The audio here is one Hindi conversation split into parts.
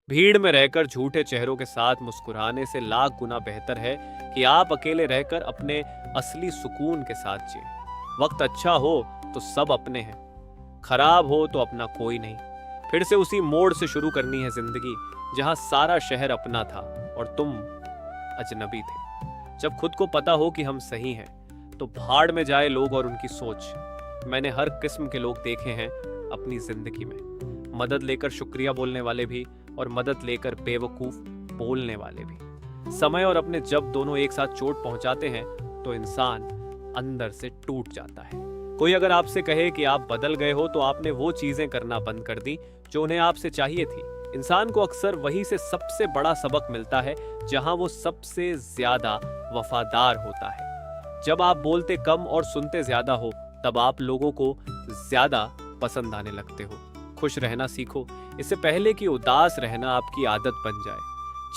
भीड़ में रहकर झूठे चेहरों के साथ मुस्कुराने से लाख गुना बेहतर है कि आप अकेले रहकर अपने असली सुकून के साथ जिए। वक्त अच्छा हो तो सब अपने हैं, खराब हो तो अपना कोई नहीं। फिर से उसी मोड़ से शुरू करनी है जिंदगी जहां सारा शहर अपना था और तुम अजनबी थे। जब खुद को पता हो कि हम सही हैं तो भाड़ में जाए लोग और उनकी सोच। मैंने हर किस्म के लोग देखे हैं अपनी जिंदगी में, मदद लेकर शुक्रिया बोलने वाले भी और मदद लेकर बेवकूफ बोलने वाले भी। समय और अपने जब दोनों एक साथ चोट पहुंचाते हैं तो इंसान अंदर से टूट जाता है। कोई अगर आपसे कहे कि आप बदल गए हो तो आपने वो चीजें करना बंद कर दी जो उन्हें आपसे चाहिए थी। इंसान को अक्सर वहीं से सबसे बड़ा सबक मिलता है जहां वो सबसे ज्यादा वफादार होता है। जब आप बोलते कम और सुनते ज्यादा हो तब आप लोगों को ज्यादा पसंद आने लगते हो। खुश रहना सीखो, इससे पहले कि उदास रहना आपकी आदत बन जाए।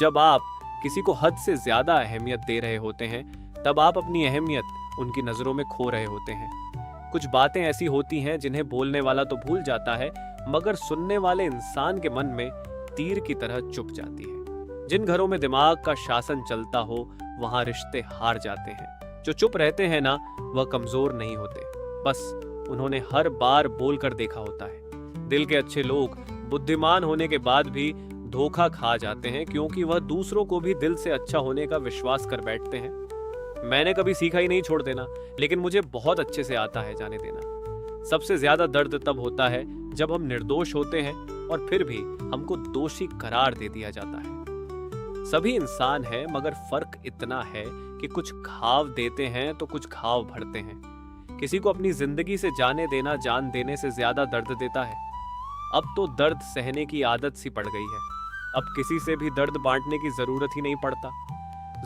जब आप किसी को हद से ज्यादा अहमियत दे रहे होते हैं तब आप अपनी अहमियत उनकी नजरों में खो रहे होते हैं। कुछ बातें ऐसी होती हैं जिन्हें बोलने वाला तो भूल जाता है मगर सुनने वाले इंसान के मन में तीर की तरह चुभ जाती है। जिन घरों में दिमाग का शासन चलता हो वहां रिश्ते हार जाते हैं। जो चुप रहते हैं ना वह कमजोर नहीं होते, बस उन्होंने हर बार बोलकर देखा होता है। दिल के अच्छे लोग बुद्धिमान होने के बाद भी धोखा खा जाते हैं क्योंकि वह दूसरों को भी दिल से अच्छा होने का विश्वास कर बैठते हैं। मैंने कभी सीखा ही नहीं छोड़ देना, लेकिन मुझे बहुत अच्छे से आता है जाने देना। सबसे ज्यादा दर्द तब होता है जब हम निर्दोष होते हैं और फिर भी हमको दोषी करार दे दिया जाता है। सभी इंसान हैं मगर फर्क इतना है कि कुछ घाव देते हैं तो कुछ घाव भरते हैं। किसी को अपनी जिंदगी से जाने देना जान देने से ज्यादा दर्द देता है। अब तो दर्द सहने की आदत सी पड़ गई है। अब किसी से भी दर्द बांटने की जरूरत ही नहीं पड़ता।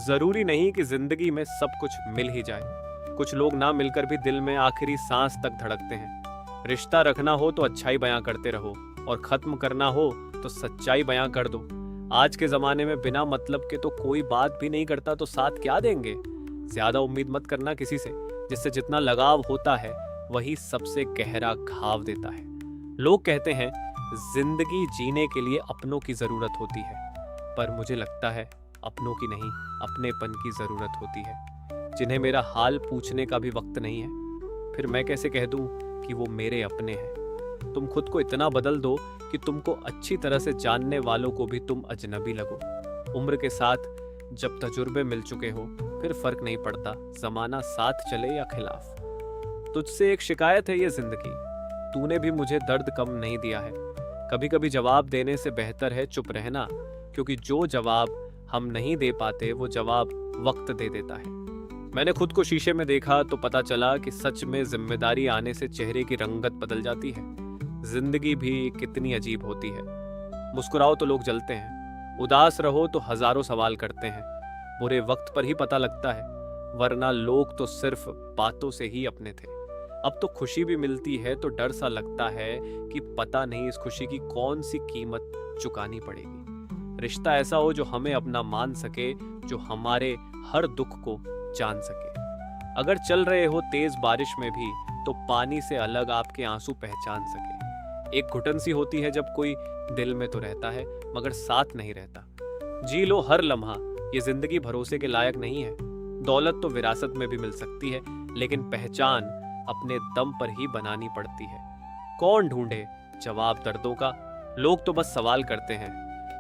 जरूरी नहीं कि जिंदगी में सब कुछ मिल ही जाए। कुछ लोग ना मिलकर भी दिल में आखिरी सांस तक धड़कते हैं। रिश्ता रखना हो तो अच्छाई बयां करते रहो और खत्म करना हो तो सच्चाई बयां कर दो। आज के जमाने में बिना मतलब के तो कोई बात भी नहीं करता तो साथ क्या देंगे। ज्यादा उम्मीद मत करना किसी से, जिससे जितना लगाव होता है वही सबसे गहरा घाव देता है। लोग कहते हैं जिंदगी जीने के लिए अपनों की जरूरत होती है, पर मुझे लगता है अपनों की नहीं अपनेपन की जरूरत होती है, जिन्हें मेरा हाल पूछने का भी वक्त नहीं है। फिर मैं कैसे कह दूं कि वो मेरे अपने हैं। तुम खुद को इतना बदल दो कि तुमको अच्छी तरह से जानने वालों को भी तुम अजनबी लगो। उम्र के साथ जब तजुर्बे मिल चुके हो फिर फर्क नहीं पड़ता जमाना साथ चले या खिलाफ। तुझसे एक शिकायत है ये जिंदगी, तूने भी मुझे दर्द कम नहीं दिया है। कभी कभी जवाब देने से बेहतर है चुप रहना, क्योंकि जो जवाब हम नहीं दे पाते वो जवाब वक्त दे देता है। मैंने खुद को शीशे में देखा तो पता चला कि सच में जिम्मेदारी आने से चेहरे की रंगत बदल जाती है। जिंदगी भी कितनी अजीब होती है। मुस्कुराओ तो लोग जलते हैं, उदास रहो तो हजारों सवाल करते हैं। बुरे वक्त पर ही पता लगता है, वरना लोग तो सिर्फ बातों से ही अपने थे। अब तो खुशी भी मिलती है तो डर सा लगता है कि पता नहीं इस खुशी की कौन सी कीमत चुकानी पड़ेगी। रिश्ता ऐसा हो जो हमें अपना मान सके, जो हमारे हर दुख को जान सके। अगर चल रहे हो तेज बारिश में भी तो पानी से अलग आपके आंसू पहचान सके। एक घुटन सी होती है जब कोई दिल में तो रहता है मगर साथ नहीं रहता। जी लो हर लम्हा, ये जिंदगी भरोसे के लायक नहीं है। दौलत तो विरासत में भी मिल सकती है, लेकिन पहचान अपने दम पर ही बनानी पड़ती है। कौन ढूंढे जवाब दर्दों का, लोग तो बस सवाल करते हैं।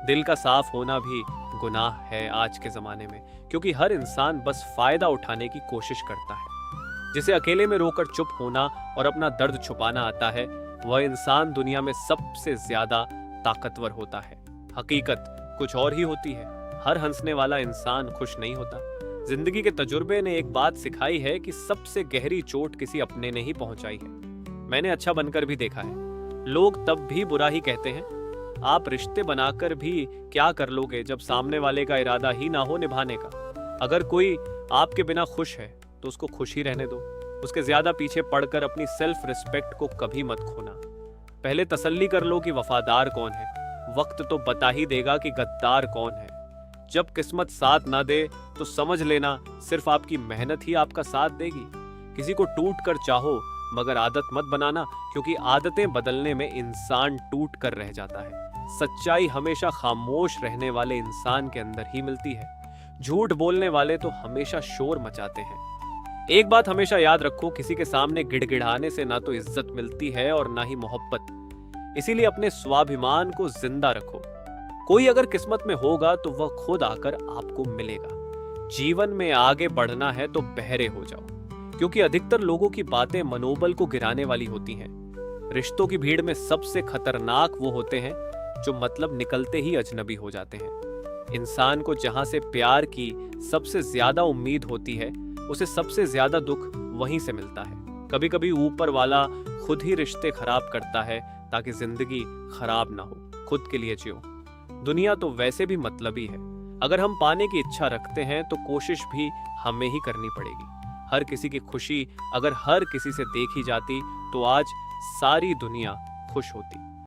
दिल का साफ होना भी गुनाह है आज के जमाने में, क्योंकि हर इंसान बस फायदा उठाने की कोशिश करता है। जिसे अकेले में रोकर चुप होना और अपना दर्द छुपाना आता है वह इंसान दुनिया में सबसे ज्यादा ताकतवर होता है। हकीकत कुछ और ही होती है। हर हंसने वाला इंसान खुश नहीं होता। जिंदगी के तजुर्बे ने एक बात सिखाई है कि सबसे गहरी चोट किसी अपने ने ही पहुंचाई है। मैंने अच्छा बनकर भी देखा है, लोग तब भी बुरा ही कहते हैं। आप रिश्ते बनाकर भी क्या कर लोगे जब सामने वाले का इरादा ही ना हो निभाने का। अगर कोई आपके बिना खुश है तो उसको खुश ही रहने दो। उसके ज्यादा पीछे पड़कर अपनी सेल्फ रिस्पेक्ट को कभी मत खोना। पहले तसल्ली कर लो कि वफादार कौन है, वक्त तो बता ही देगा कि गद्दार कौन है। जब किस्मत साथ ना दे तो समझ लेना सिर्फ आपकी मेहनत ही आपका साथ देगी। किसी को टूट कर चाहो मगर आदत मत बनाना, क्योंकि आदतें बदलने में इंसान टूट कर रह जाता है। सच्चाई हमेशा खामोश रहने वाले इंसान के अंदर ही मिलती है। झूठ बोलने वाले तो हमेशा शोर मचाते हैं। एक बात हमेशा याद रखो, किसी के सामने गिड़गिड़ाने से ना तो इज्जत मिलती है और ना ही मोहब्बत। इसीलिए अपने स्वाभिमान को जिंदा रखो। कोई अगर किस्मत में होगा तो वह खुद आकर आपको मिलेगा। जीवन में आगे बढ़ना है तो बहरे हो जाओ, क्योंकि अधिकतर लोगों की बातें मनोबल को गिराने वाली होती हैं। रिश्तों की भीड़ में सबसे खतरनाक वो होते हैं जो मतलब निकलते ही अजनबी हो जाते हैं। इंसान को जहां से प्यार की सबसे ज्यादा उम्मीद होती है, उसे सबसे ज्यादा दुख वहीं से मिलता है। कभी कभी ऊपर वाला खुद ही रिश्ते खराब करता है ताकि जिंदगी खराब ना हो। खुद के लिए जियो। दुनिया तो वैसे भी मतलबी है। अगर हम पाने की इच्छा रखते हैं तो कोशिश भी हमें ही करनी पड़ेगी। हर किसी की खुशी अगर हर किसी से देखी जाती तो आज सारी दुनिया खुश होती।